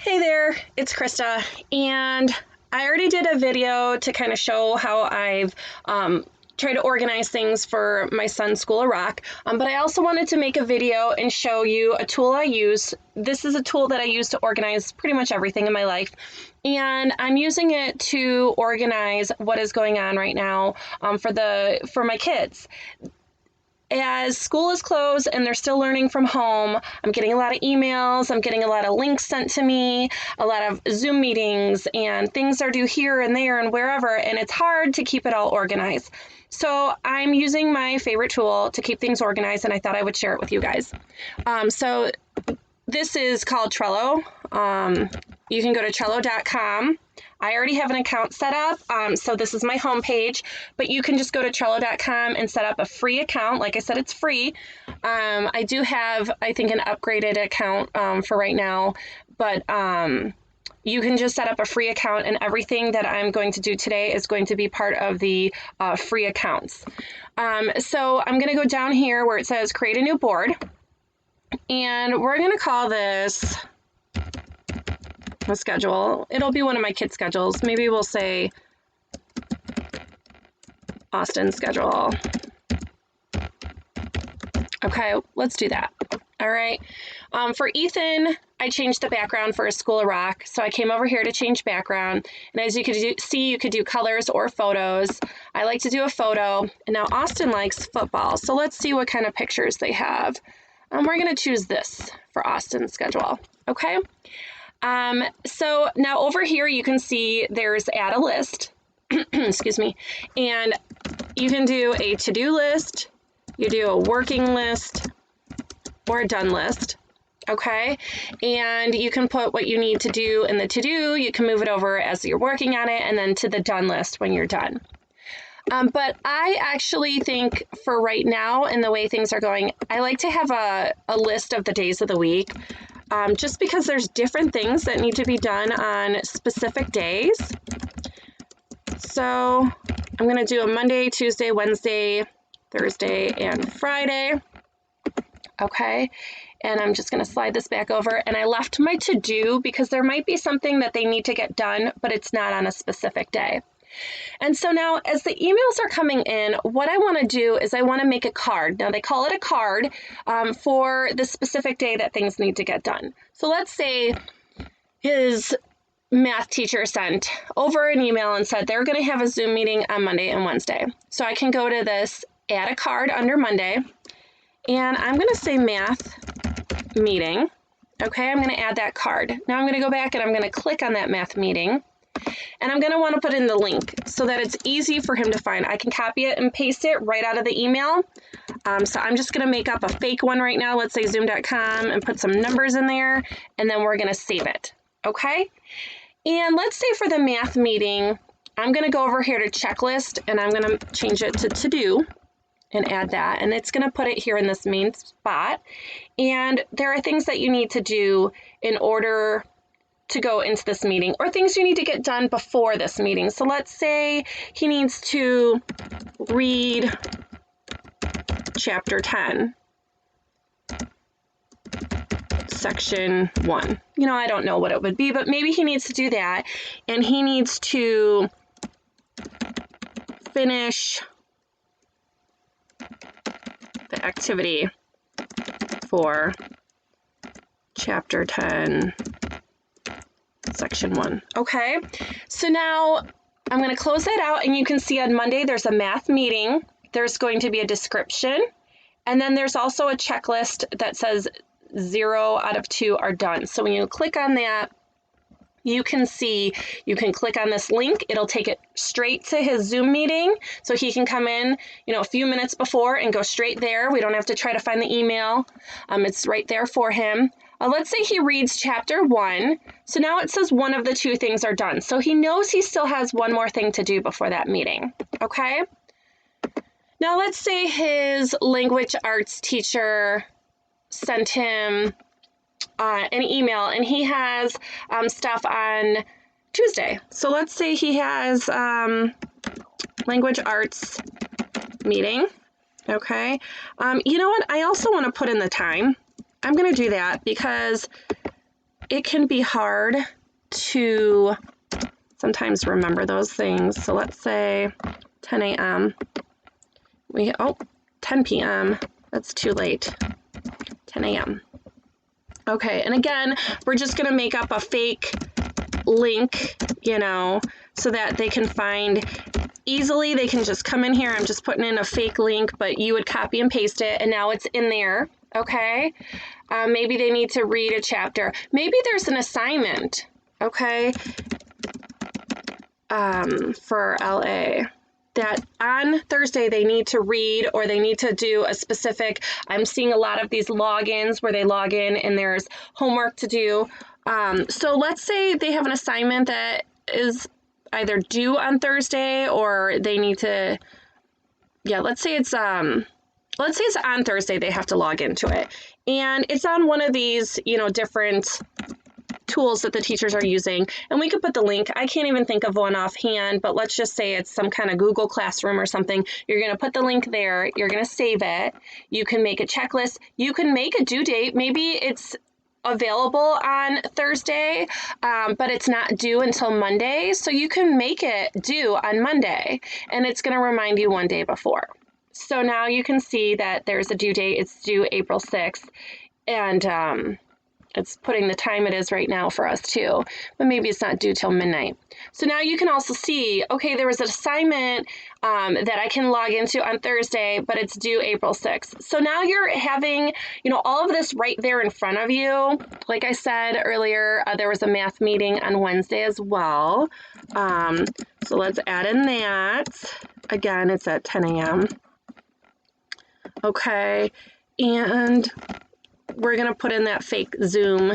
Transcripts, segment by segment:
Hey there, it's Krista, and I already did a video to kind of show how I've tried to organize things for my son's School of Rock, but I also wanted to make a video and show you a tool I use. This is a tool that I use to organize pretty much everything in my life, and I'm using it to organize what is going on right now for my kids. As school is closed and they're still learning from home, I'm getting a lot of emails, I'm getting a lot of links sent to me, a lot of Zoom meetings, and things are due here and there and wherever, and it's hard to keep it all organized. So I'm using my favorite tool to keep things organized, and I thought I would share it with you guys. So this is called Trello. You can go to Trello.com. I already have an account set up, so this is my homepage, but you can just go to Trello.com and set up a free account. Like I said, it's free. I do have, I think, an upgraded account for right now, but you can just set up a free account, and everything that I'm going to do today is going to be part of the free accounts. So I'm going to go down here where it says create a new board, and we're going to call this a schedule. It'll be one of my kids' schedules. Maybe we'll say Austin's schedule. Okay, let's do that. All right. For Ethan, I changed the background for his School of Rock. So I came over here to change background. And as you could see, you could do colors or photos. I like to do a photo. And now Austin likes football. So let's see what kind of pictures they have. We're going to choose this for Austin's schedule. Okay. So now over here, you can see there's add a list, excuse me, and you can do a to-do list, you do a working list, or a done list, okay? And you can put what you need to do in the to-do, you can move it over as you're working on it, and then to the done list when you're done. But I actually think for right now and the way things are going, I like to have a list of the days of the week. Just because there's different things that need to be done on specific days. So I'm going to do a Monday, Tuesday, Wednesday, Thursday, and Friday. Okay, and I'm just going to slide this back over. And I left my to-do because there might be something that they need to get done, but it's not on a specific day. And so now as the emails are coming in, what I want to do is I want to make a card. Now they call it a card for the specific day that things need to get done. So let's say his math teacher sent over an email and said they're going to have a Zoom meeting on Monday and Wednesday. So I can go to this, add a card under Monday, and I'm going to say math meeting. Okay, I'm going to add that card. Now I'm going to go back and I'm going to click on that math meeting. And I'm going to want to put in the link so that it's easy for him to find. I can copy it and paste it right out of the email. So I'm just going to make up a fake one right now. Let's say zoom.com and put some numbers in there, and then we're going to save it. Okay? And let's say for the math meeting, I'm going to go over here to checklist, and I'm going to change it to to-do and add that. And it's going to put it here in this main spot. And there are things that you need to do in order to go into this meeting, or things you need to get done before this meeting. So let's say he needs to read chapter 10, section 1. You know, I don't know what it would be, but maybe he needs to do that, and he needs to finish the activity for chapter 10, section 1. Okay, so now I'm going to close that out, and you can see on Monday there's a math meeting, there's going to be a description, and then there's also a checklist that says 0 out of 2 are done. So when you click on that, you can see, you can click on this link, it'll take it straight to his Zoom meeting, so he can come in, you know, a few minutes before and go straight there. We don't have to try to find the email. It's right there for him. Let's say he reads chapter 1. So now it says one of the 2 things are done. So he knows he still has one more thing to do before that meeting. Okay? Now let's say his language arts teacher sent him an email, and he has stuff on Tuesday. So let's say he has language arts meeting. Okay? You know what? I also want to put in the time. I'm going to do that because it can be hard to sometimes remember those things. So let's say 10 a.m. 10 p.m. That's too late. 10 a.m. Okay, and again, we're just gonna make up a fake link, so that they can find easily. They can just come in here. I'm just putting in a fake link, but you would copy and paste it, and now it's in there, okay? Maybe they need to read a chapter. Maybe there's an assignment, okay, for LA that on Thursday they need to read, or they need to do a specific, I'm seeing a lot of these logins where they log in and there's homework to do. So let's say they have an assignment that is either due on Thursday, or they need to, let's say it's on Thursday, they have to log into it. And it's on one of these, different tools that the teachers are using. And we could put the link. I can't even think of one offhand, but let's just say it's some kind of Google Classroom or something. You're going to put the link there. You're going to save it. You can make a checklist. You can make a due date. Maybe it's available on Thursday, but it's not due until Monday. So you can make it due on Monday, and it's going to remind you one day before. So now you can see that there's a due date. It's due April 6th, and it's putting the time it is right now for us too, but maybe it's not due till midnight. So now you can also see, okay, there was an assignment that I can log into on Thursday, but it's due April 6th. So now you're having, all of this right there in front of you. Like I said earlier, there was a math meeting on Wednesday as well. So let's add in that. Again, it's at 10 a.m. Okay, and we're going to put in that fake Zoom,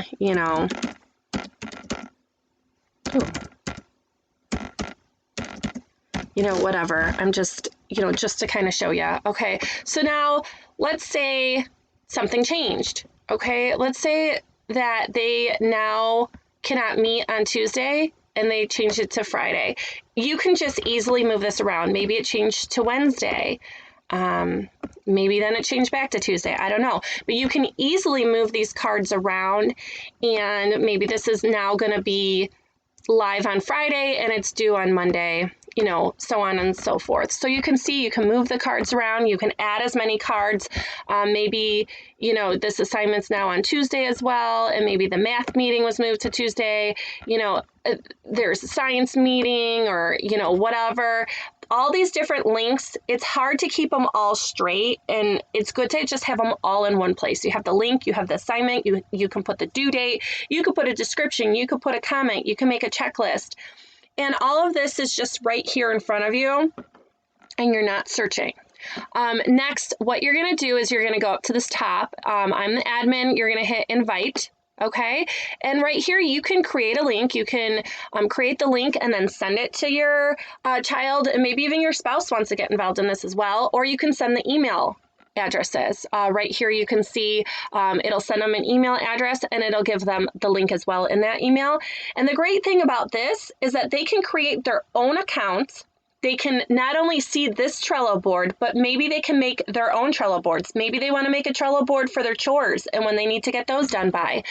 whatever. I'm just, just to kind of show you. Okay, so now let's say something changed. Okay, let's say that they now cannot meet on Tuesday and they changed it to Friday. You can just easily move this around. Maybe it changed to Wednesday. Maybe then it changed back to Tuesday. I don't know. But you can easily move these cards around, and maybe this is now going to be live on Friday and it's due on Monday, so on and so forth. So you can see, you can move the cards around. You can add as many cards. Maybe, this assignment's now on Tuesday as well, and maybe the math meeting was moved to Tuesday. There's a science meeting, or, whatever. All these different links, it's hard to keep them all straight, and it's good to just have them all in one place. You have the link, you have the assignment, you can put the due date, you could put a description, you could put a comment, you can make a checklist. And all of this is just right here in front of you, and you're not searching. Next, what you're going to do is you're going to go up to this top. I'm the admin. You're going to hit invite. Okay, and right here you can create a link. You can create the link and then send it to your child, and maybe even your spouse wants to get involved in this as well, or you can send the email addresses. Right here you can see it'll send them an email address, and it'll give them the link as well in that email. And the great thing about this is that they can create their own account. They can not only see this Trello board, but maybe they can make their own Trello boards. Maybe they want to make a Trello board for their chores and when they need to get those done by.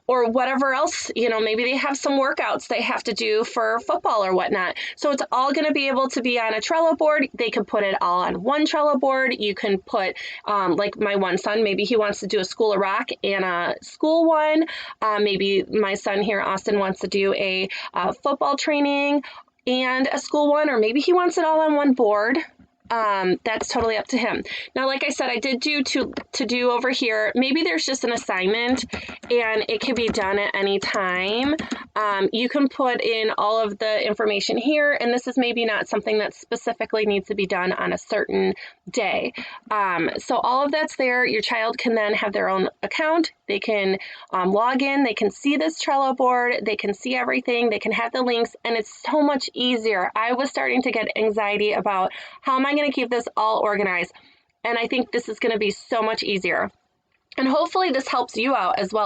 Or whatever else, maybe they have some workouts they have to do for football or whatnot. So it's all going to be able to be on a Trello board. They can put it all on one Trello board. You can put, like my one son, maybe he wants to do a School of Rock and a school one. Maybe my son here, Austin, wants to do a football training and a school one, or maybe he wants it all on one board. That's totally up to him. Now, like I said, I did do to do over here. Maybe there's just an assignment and it can be done at any time. You can put in all of the information here, and this is maybe not something that specifically needs to be done on a certain day. So all of that's there. Your child can then have their own account. They can log in. They can see this Trello board. They can see everything. They can have the links, and it's so much easier. I was starting to get anxiety about how am I going to keep this all organized, and I think this is going to be so much easier. And hopefully this helps you out as well.